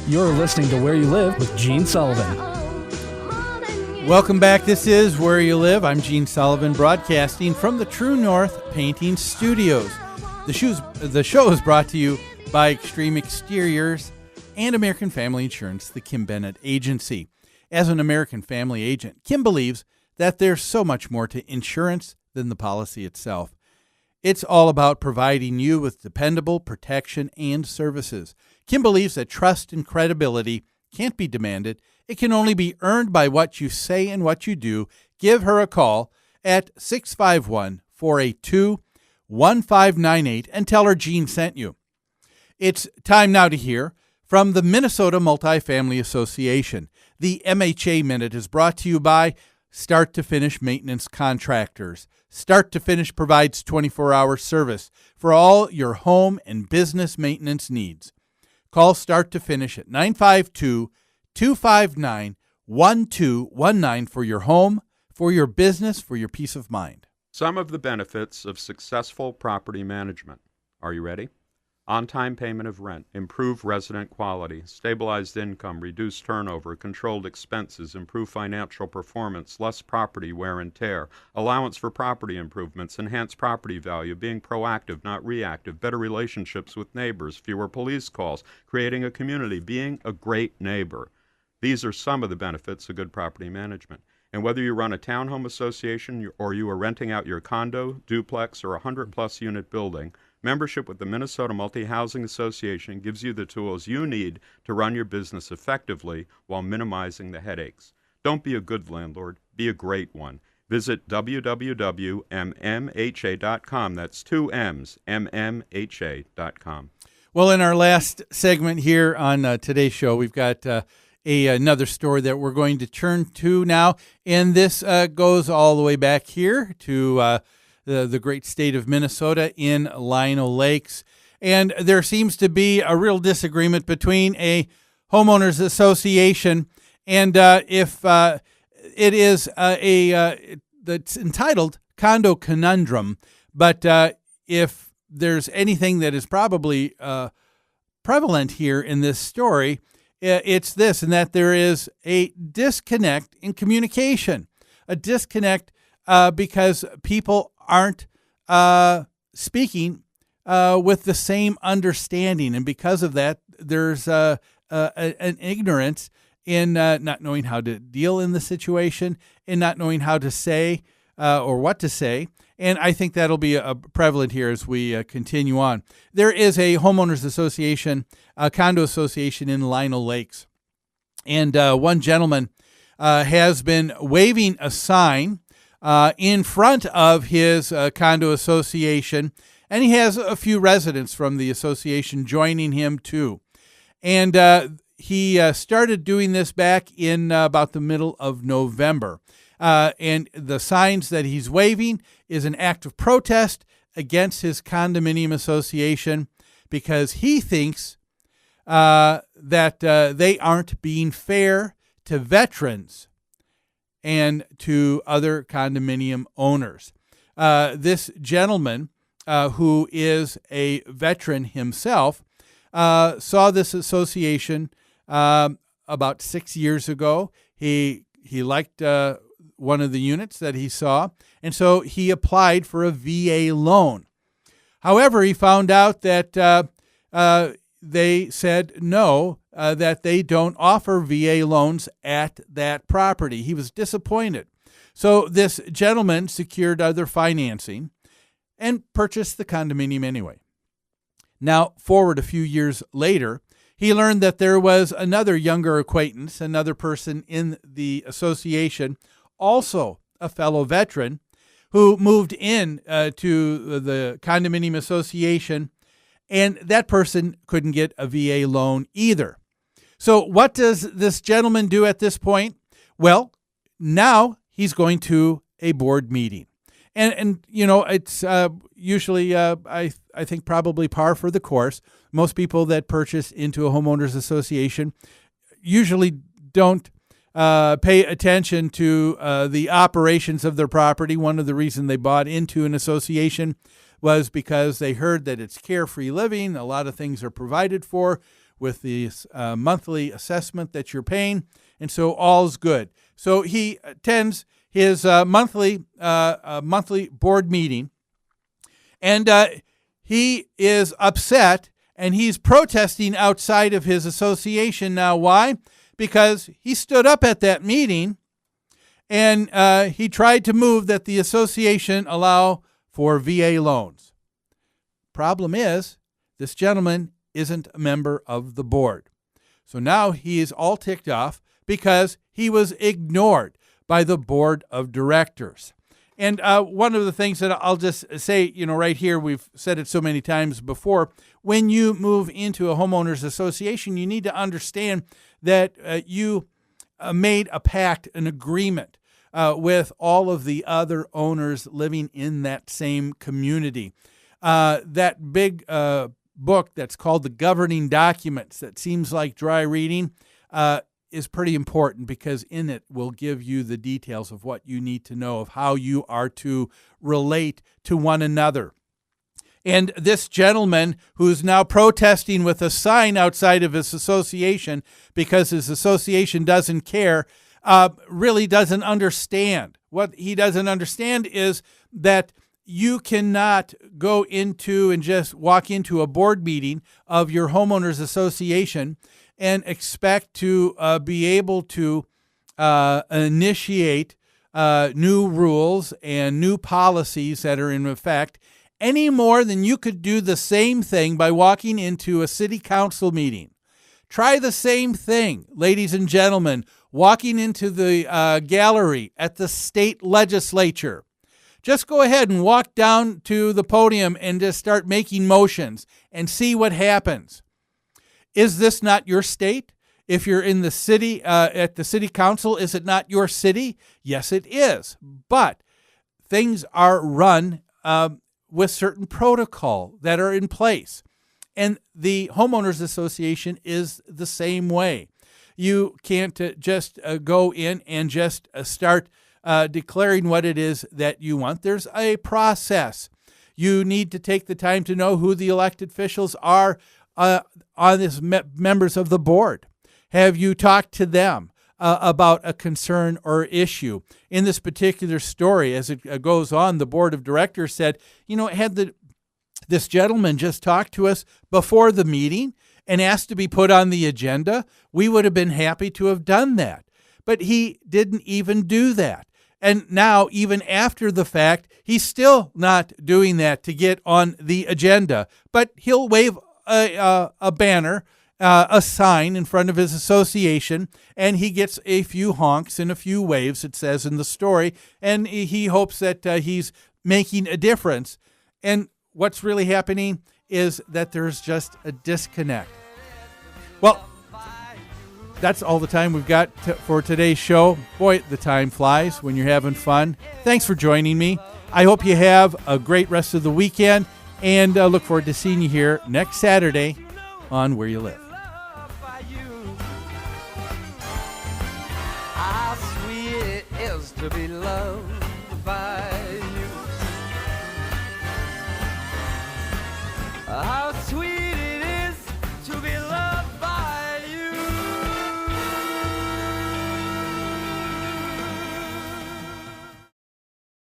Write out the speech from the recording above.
You're listening to Where You Live with Gene Sullivan. Welcome back. This is Where You Live. I'm Gene Sullivan, broadcasting from the True North Painting Studios. The show is brought to you by Extreme Exteriors and American Family Insurance, the Kim Bennett Agency. As an American family agent, Kim believes that there's so much more to insurance than the policy itself. It's all about providing you with dependable protection and services. Kim believes that trust and credibility can't be demanded. It can only be earned by what you say and what you do. Give her a call at 651-482-1598 and tell her Gene sent you. It's time now to hear from the Minnesota Multifamily Association. The MHA Minute is brought to you by Start to Finish Maintenance Contractors. Start to Finish provides 24-hour service for all your home and business maintenance needs. Call Start to Finish at 952-259-1219 for your home, for your business, for your peace of mind. Some of the benefits of successful property management. Are you ready? On-time payment of rent, improved resident quality, stabilized income, reduced turnover, controlled expenses, improved financial performance, less property wear and tear, allowance for property improvements, enhanced property value, being proactive, not reactive, better relationships with neighbors, fewer police calls, creating a community, being a great neighbor. These are some of the benefits of good property management. And whether you run a townhome association or you are renting out your condo, duplex, or 100-plus unit building, membership with the Minnesota Multi-Housing Association gives you the tools you need to run your business effectively while minimizing the headaches. Don't be a good landlord, be a great one. Visit www.mmha.com. That's two M's, mmha.com. Well, in our last segment here on today's show, we've got another story that we're going to turn to now, and this goes all the way back here to the great state of Minnesota in Lino Lakes. And there seems to be a real disagreement between a homeowners association and if it is that's entitled Condo Conundrum. But if there's anything that is probably prevalent here in this story, it's this, and that there is a disconnect in communication, a disconnect because people aren't speaking with the same understanding. And because of that, there's an ignorance in not knowing how to deal in the situation, in not knowing how to say or what to say. And I think that'll be prevalent here as we continue on. There is a homeowners association, a condo association in Lino Lakes. And one gentleman has been waving a sign in front of his condo association, and he has a few residents from the association joining him too. And he started doing this back in about the middle of November. And the signs that he's waving is an act of protest against his condominium association because he thinks that they aren't being fair to veterans and to other condominium owners. This gentleman, who is a veteran himself, saw this association about 6 years ago. He liked one of the units that he saw, and so he applied for a VA loan. However, he found out that they said no, that they don't offer VA loans at that property. He was disappointed. So this gentleman secured other financing and purchased the condominium anyway. Now, forward a few years later, he learned that there was another younger acquaintance, another person in the association, also a fellow veteran, who moved in to the condominium association, and that person couldn't get a VA loan either. So what does this gentleman do at this point? Well, now he's going to a board meeting. And you know, it's usually, I think, probably par for the course. Most people that purchase into a homeowners association usually don't pay attention to the operations of their property. One of the reasons they bought into an association was because they heard that it's carefree living. A lot of things are provided for with the monthly assessment that you're paying, and so all's good. So he attends his monthly board meeting, and he is upset, and he's protesting outside of his association now. Why? Because he stood up at that meeting, and he tried to move that the association allow for VA loans. Problem is, this gentleman isn't a member of the board. So now he is all ticked off because he was ignored by the board of directors. And one of the things that I'll just say, right here, we've said it so many times before, when you move into a homeowners association, you need to understand that you made a pact, an agreement with all of the other owners living in that same community. That big book that's called the Governing Documents, that seems like dry reading, is pretty important, because in it will give you the details of what you need to know of how you are to relate to one another. And this gentleman, who's now protesting with a sign outside of his association because his association doesn't care, really doesn't understand. What he doesn't understand is that you cannot go into and just walk into a board meeting of your homeowners association and expect to be able to initiate new rules and new policies that are in effect, any more than you could do the same thing by walking into a city council meeting. Try the same thing, ladies and gentlemen, walking into the gallery at the state legislature. Just go ahead and walk down to the podium and just start making motions and see what happens. Is this not your state? If you're in the city, at the city council, is it not your city? Yes, it is. But things are run with certain protocol that are in place. And the homeowners association is the same way. You can't just go in and just start declaring what it is that you want. There's a process. You need to take the time to know who the elected officials are on this members of the board. Have you talked to them about a concern or issue? In this particular story, as it goes on, the board of directors said, had this gentleman just talked to us before the meeting and asked to be put on the agenda, we would have been happy to have done that. But he didn't even do that. And now, even after the fact, he's still not doing that to get on the agenda. But he'll wave a banner, a sign in front of his association, and he gets a few honks and a few waves, it says in the story, and he hopes that he's making a difference. And what's really happening is that there's just a disconnect. Well, that's all the time we've got for today's show. Boy, the time flies when you're having fun. Thanks for joining me. I hope you have a great rest of the weekend, and look forward to seeing you here next Saturday on Where You Live. How sweet it is to be loved.